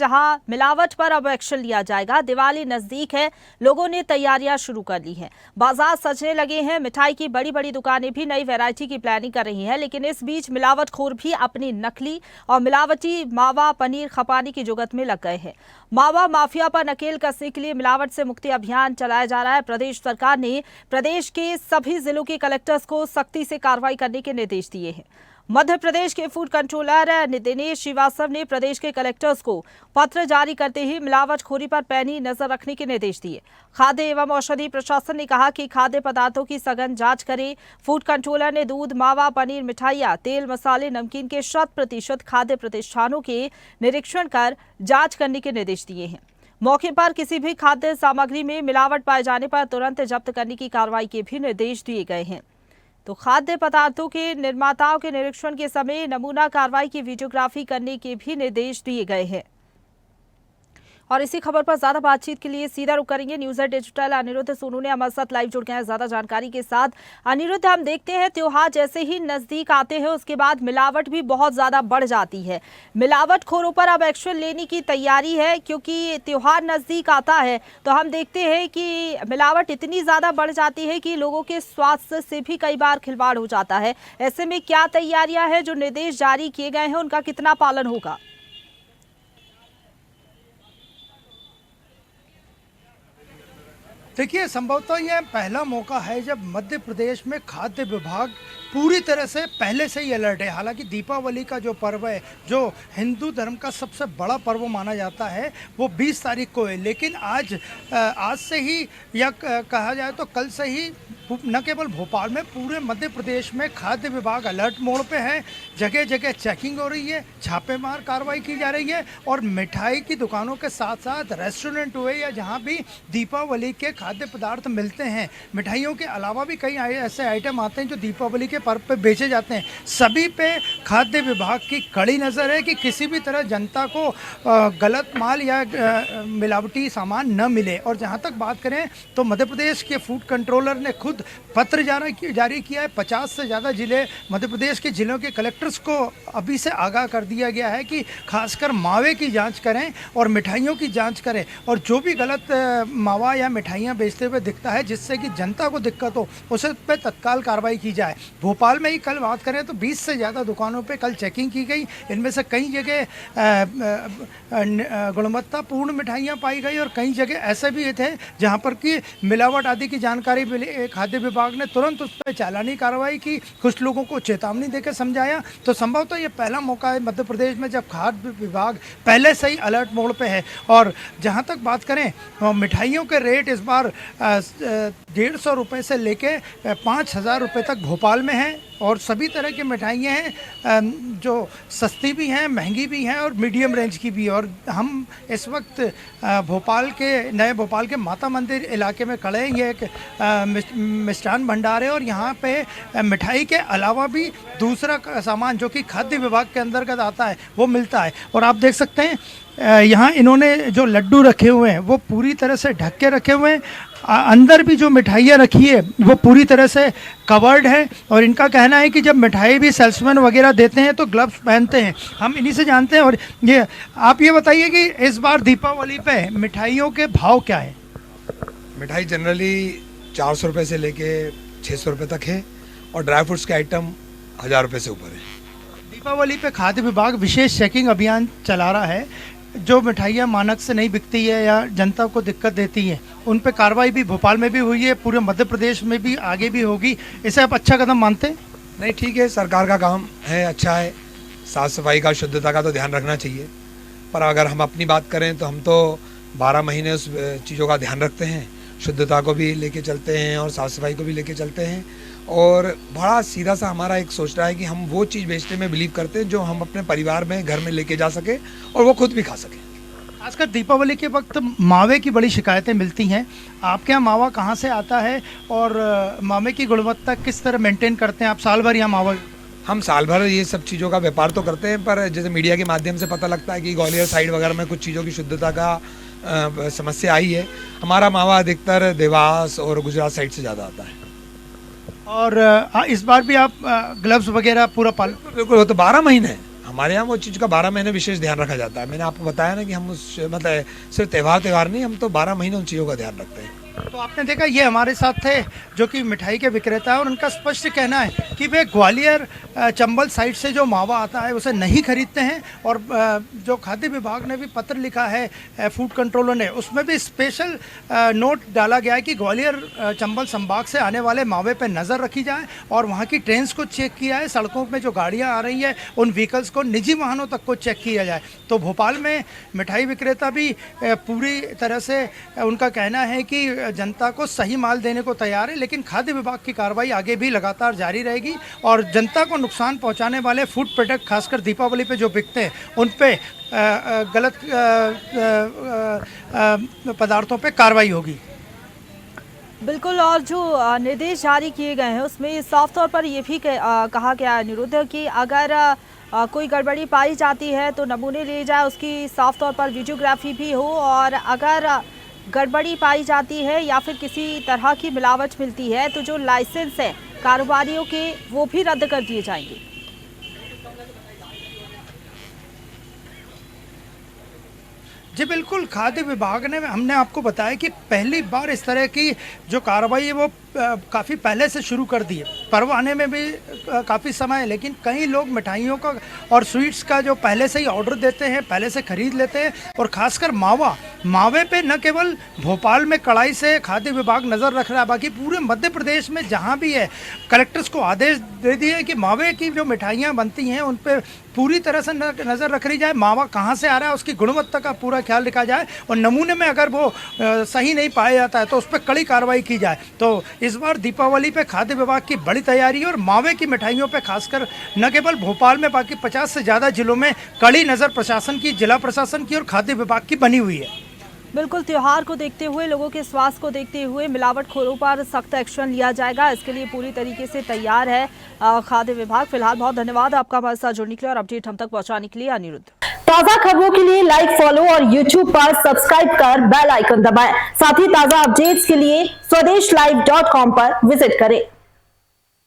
जहां मिलावट पर अब एक्शन लिया जाएगा। दिवाली नजदीक है, लोगों ने तैयारियां शुरू कर ली हैं, बाजार सजने लगे हैं। मिठाई की बड़ी बड़ी दुकानें भी नई वैरायटी की प्लानिंग कर रही हैं, लेकिन इस बीच मिलावटखोर भी अपनी नकली और मिलावटी मावा पनीर खपाने की जुगत में लग गए हैं। मावा माफिया पर नकेल कसने के लिए मिलावट से मुक्ति अभियान चलाया जा रहा है। प्रदेश सरकार ने प्रदेश के सभी जिलों के कलेक्टर्स को सख्ती से कार्रवाई करने के निर्देश दिए हैं। मध्य प्रदेश के फूड कंट्रोलर दिनेश श्रीवास्तव ने प्रदेश के कलेक्टर्स को पत्र जारी करते ही मिलावटखोरी पर पैनी नजर रखने के निर्देश दिए। खाद्य एवं औषधि प्रशासन ने कहा कि खाद्य पदार्थों की सघन जांच करें। फूड कंट्रोलर ने दूध, मावा, पनीर, मिठाइयां, तेल, मसाले, नमकीन के 100% खाद्य प्रतिष्ठानों के निरीक्षण कर जांच करने के निर्देश दिए हैं। मौके पर किसी भी खाद्य सामग्री में मिलावट पाए जाने पर तुरंत जब्त करने की कार्रवाई के भी निर्देश दिए गए हैं। तो खाद्य पदार्थों के निर्माताओं के निरीक्षण के समय नमूना कार्रवाई की वीडियोग्राफी करने के भी निर्देश दिए गए हैं। और इसी खबर पर ज्यादा बातचीत के लिए सीधा रुख करेंगे news at digital Anirudh Sonu ने हमारे साथ लाइव जुड़ गए हैं ज्यादा जानकारी के साथ। अनिरुद्ध, हम देखते हैं त्योहार जैसे ही नजदीक आते हैं उसके बाद मिलावट भी बहुत ज्यादा बढ़ जाती है। मिलावटखोरों पर अब एक्शन लेने की तैयारी है, क्योंकि त्योहार नजदीक आता है तो हम देखते हैं कि मिलावट इतनी ज्यादा बढ़ जाती है कि लोगों के स्वास्थ्य से भी कई बार खिलवाड़ हो जाता है। ऐसे में क्या तैयारियां हैं, जो निर्देश जारी किए गए हैं उनका कितना पालन होगा? देखिए, संभवतः यह पहला मौका है जब मध्य प्रदेश में खाद्य विभाग पूरी तरह से पहले से ही अलर्ट है। हालांकि दीपावली का जो पर्व है, जो हिंदू धर्म का सबसे बड़ा पर्व माना जाता है, वो 20 तारीख को है, लेकिन आज से ही या कहा जाए तो कल से ही न केवल भोपाल में, पूरे मध्य प्रदेश में खाद्य विभाग अलर्ट मोड पे है। जगह जगह चेकिंग हो रही है, छापेमार कार्रवाई की जा रही है और मिठाई की दुकानों के साथ साथ रेस्टोरेंट हुए या जहां भी दीपावली के खाद्य पदार्थ मिलते हैं, मिठाइयों के अलावा भी कई ऐसे आइटम आते हैं जो दीपावली के पर्व पे बेचे जाते हैं, सभी पे खाद्य विभाग की कड़ी नज़र है कि किसी भी तरह जनता को गलत माल या मिलावटी सामान न मिले। और जहां तक बात करें तो मध्य प्रदेश के फूड कंट्रोलर ने खुद पत्र जारी किया है। 50 से ज़्यादा जिले, मध्य प्रदेश के जिलों के कलेक्टर्स को अभी से आगाह कर दिया गया है कि खासकर मावे की जांच करें और मिठाइयों की जांच करें, और जो भी गलत मावा या मिठाइयां बेचते हुए दिखता है जिससे कि जनता को दिक्कत हो, उस पर तत्काल कार्रवाई की जाए। भोपाल में ही कल बात करें तो 20 से ज़्यादा दुकानों पे कल चेकिंग की गई। इनमें से कई जगह गुणवत्तापूर्ण मिठाइयाँ पाई गई और कई जगह ऐसे भी थे जहाँ पर कि मिलावट आदि की जानकारी मिली। खाद्य विभाग ने तुरंत उस पर चालानी कार्रवाई की, कुछ लोगों को चेतावनी देकर समझाया। तो संभवतः ये पहला मौका है मध्य प्रदेश में जब खाद्य विभाग पहले से ही अलर्ट मोड पे है। और जहाँ तक बात करें मिठाइयों के रेट इस बार 150 रुपये से लेके 5000 रुपये तक भोपाल में हैं, और सभी तरह की मिठाइयाँ हैं जो सस्ती भी हैं, महंगी भी हैं और मीडियम रेंज की भी। और हम इस वक्त भोपाल के नए भोपाल के माता मंदिर इलाके में खड़े हैं। ये एक मिष्ठान भंडार है और यहाँ पे मिठाई के अलावा भी दूसरा सामान जो कि खाद्य विभाग के अंतर्गत आता है वो मिलता है। और आप देख सकते हैं यहाँ इन्होंने जो लड्डू रखे हुए हैं वो पूरी तरह से ढक के रखे हुए हैं। अंदर भी जो मिठाइयाँ रखी है वो पूरी तरह से कवर्ड है, और इनका कहना है कि जब मिठाई भी सेल्समैन वगैरह देते हैं तो ग्लव्स पहनते हैं। हम इन्हीं से जानते हैं। और ये आप ये बताइए कि इस बार दीपावली पे मिठाइयों के भाव क्या है? मिठाई जनरली 400 रुपये से लेके 600 रुपये तक है और ड्राई फ्रूट्स के आइटम 1000 रुपये से ऊपर है। दीपावली पे खाद्य विभाग विशेष चेकिंग अभियान चला रहा है। जो मिठाइयाँ मानक से नहीं बिकती है या जनता को दिक्कत देती हैं उन पे कार्रवाई भी भोपाल में भी हुई है, पूरे मध्य प्रदेश में भी आगे भी होगी। इसे आप अच्छा कदम मानते हैं? नहीं, ठीक है, सरकार का काम है, अच्छा है। साफ़ सफाई का, शुद्धता का तो ध्यान रखना चाहिए। पर अगर हम अपनी बात करें तो हम तो 12 महीने उस चीज़ों का ध्यान रखते हैं, शुद्धता को भी लेके चलते हैं और साफ़ सफाई को भी लेके चलते हैं। और बड़ा सीधा सा हमारा एक सोच रहा है कि हम वो चीज़ बेचने में बिलीव करते हैं जो हम अपने परिवार में, घर में लेके जा सके और वो खुद भी खा सके। खासकर दीपावली के वक्त मावे की बड़ी शिकायतें मिलती हैं। आपके यहाँ मावा कहाँ से आता है और मावे की गुणवत्ता किस तरह मेंटेन करते हैं आप? साल भर यहाँ मावा हम साल भर ये सब चीज़ों का व्यापार तो करते हैं, पर जैसे मीडिया के माध्यम से पता लगता है कि ग्वालियर साइड वगैरह में कुछ चीज़ों की शुद्धता का समस्या आई है। हमारा मावा अधिकतर देवास और गुजरात साइड से ज़्यादा आता है। और इस बार भी आप ग्लव्स वगैरह पूरा पाल? बिल्कुल, वो तो 12 महीने हमारे यहाँ वो चीज़ का 12 महीने विशेष ध्यान रखा जाता है। मैंने आपको बताया ना कि हम उस मतलब सिर्फ त्यौहार नहीं, हम तो 12 महीने उन चीज़ों का ध्यान रखते हैं। तो आपने देखा ये हमारे साथ थे जो कि मिठाई के विक्रेता है और उनका स्पष्ट कहना है कि वे ग्वालियर चंबल साइड से जो मावा आता है उसे नहीं खरीदते हैं और जो खाद्य विभाग ने भी पत्र लिखा है फूड कंट्रोलर ने, उसमें भी स्पेशल नोट डाला गया है कि ग्वालियर चंबल संभाग से आने वाले मावे पर नज़र रखी जाए और वहाँ की ट्रेन्स को चेक किया है, सड़कों में जो गाड़ियाँ आ रही है उन व्हीकल्स को, निजी वाहनों तक को चेक किया जाए। तो भोपाल में मिठाई विक्रेता भी पूरी तरह से उनका कहना है कि जनता को सही माल देने को तैयार है, लेकिन खाद्य विभाग की कार्रवाई आगे भी लगातार जारी रहेगी और जनता को नुकसान पहुंचाने वाले फूड प्रोडक्ट खासकर दीपावली पे जो बिकते हैं उन पे गलत पदार्थों पे कार्रवाई होगी। बिल्कुल, और जो निर्देश जारी किए गए हैं उसमें साफ तौर पर ये भी कहा गया है अनिरुद्ध कि अगर कोई गड़बड़ी पाई जाती है तो नमूने लिए जाए, उसकी साफ तौर पर वीडियोग्राफी भी हो, और अगर गड़बड़ी पाई जाती है या फिर किसी तरह की मिलावट मिलती है तो जो लाइसेंस है कारोबारियों के वो भी रद्द कर दिए जाएंगे। जी बिल्कुल, खाद्य विभाग ने, हमने आपको बताया कि पहली बार इस तरह की जो कार्रवाई है वो काफ़ी पहले से शुरू कर दी है। पर्व आने में भी काफ़ी समय है, लेकिन कई लोग मिठाइयों का और स्वीट्स का जो पहले से ही ऑर्डर देते हैं, पहले से खरीद लेते हैं और ख़ासकर मावे पे न केवल भोपाल में कड़ाई से खाद्य विभाग नज़र रख रहा है, बाकी पूरे मध्य प्रदेश में जहाँ भी है कलेक्टर्स को आदेश दे दिए कि मावे की जो मिठाइयाँ बनती हैं उन पर पूरी तरह से नज़र रखी जाए, मावा कहाँ से आ रहा है उसकी गुणवत्ता का पूरा ख्याल रखा जाए और नमूने में अगर वो सही नहीं पाया जाता है तो उस पर कड़ी कार्रवाई की जाए। तो इस बार दीपावली पे खाद्य विभाग की बड़ी तैयारी है और मावे की मिठाइयों पे खासकर न केवल भोपाल में बाकी 50 से ज़्यादा जिलों में कड़ी नज़र प्रशासन की, जिला प्रशासन की और खाद्य विभाग की बनी हुई है। बिल्कुल, त्योहार को देखते हुए, लोगों के स्वास्थ्य को देखते हुए मिलावटखोरों पर सख्त एक्शन लिया जाएगा, इसके लिए पूरी तरीके से तैयार है खाद्य विभाग। फिलहाल बहुत धन्यवाद आपका हमारे साथ जुड़ने के लिए और अपडेट हम तक पहुंचाने के लिए अनिरुद्ध। ताजा खबरों के लिए लाइक, फॉलो और YouTube पर सब्सक्राइब कर बेल आइकन दबाएं। साथ ही ताजा अपडेट्स के लिए swedeshlive.com पर विजिट करें।